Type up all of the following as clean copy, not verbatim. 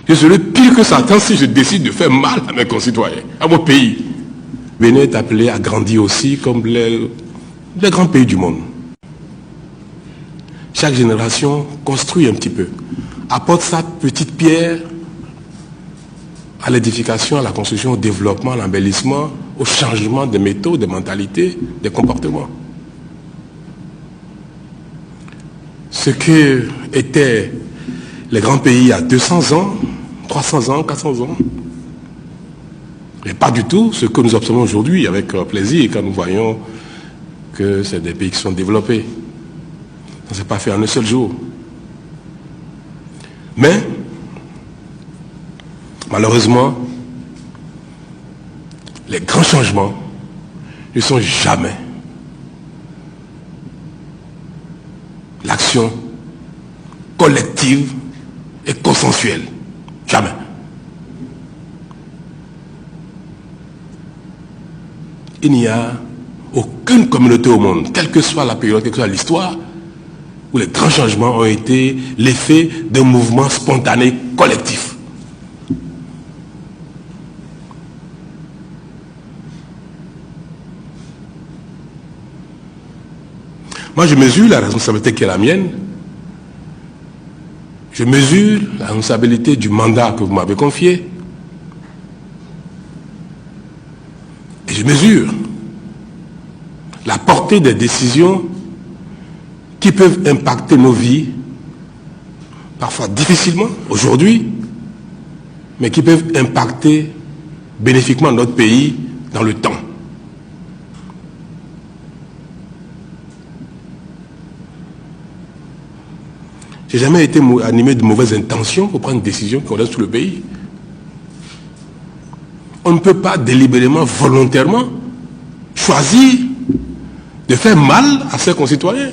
Je serai pire que Satan si je décide de faire mal à mes concitoyens, à mon pays. Bénin est appelé à grandir aussi comme les grands pays du monde. Chaque génération construit un petit peu, apporte sa petite pierre à l'édification, à la construction, au développement, à l'embellissement, au changement des méthodes, des mentalités, des comportements. Ce que étaient les grands pays il y a 200 ans, 300 ans, 400 ans, et pas du tout ce que nous observons aujourd'hui avec plaisir quand nous voyons que c'est des pays qui sont développés. Ça ne s'est pas fait en un seul jour. Mais, malheureusement, les grands changements ne sont jamais l'action collective et consensuelle. Jamais. Il n'y a aucune communauté au monde, quelle que soit la période, quelle que soit l'histoire, où les grands changements ont été l'effet d'un mouvement spontané collectif. Moi, je mesure la responsabilité qui est la mienne. Je mesure la responsabilité du mandat que vous m'avez confié. Et je mesure la portée des décisions qui peuvent impacter nos vies, parfois difficilement, aujourd'hui, mais qui peuvent impacter bénéfiquement notre pays dans le temps. Je n'ai jamais été animé de mauvaises intentions pour prendre une décision qui laisse tout le pays. On ne peut pas délibérément, volontairement, choisir de faire mal à ses concitoyens.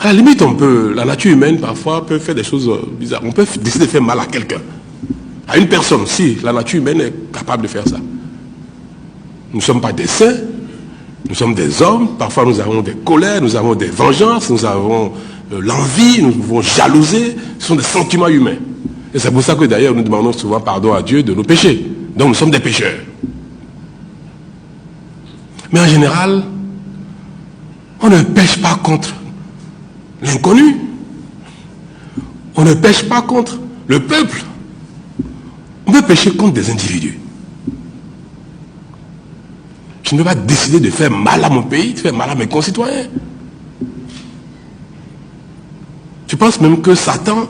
À la limite, la nature humaine, parfois, peut faire des choses bizarres. On peut décider de faire mal à quelqu'un. À une personne, si la nature humaine est capable de faire ça. Nous ne sommes pas des saints, nous sommes des hommes. Parfois, nous avons des colères, nous avons des vengeances, nous avons l'envie, nous pouvons jalouser. Ce sont des sentiments humains. Et c'est pour ça que d'ailleurs, nous demandons souvent pardon à Dieu de nos péchés. Donc, nous sommes des pécheurs. Mais en général, on ne pêche pas contre l'inconnu. On ne pêche pas contre le peuple. On peut pêcher contre des individus. Je ne peux pas décider de faire mal à mon pays, de faire mal à mes concitoyens. Je pense même que Satan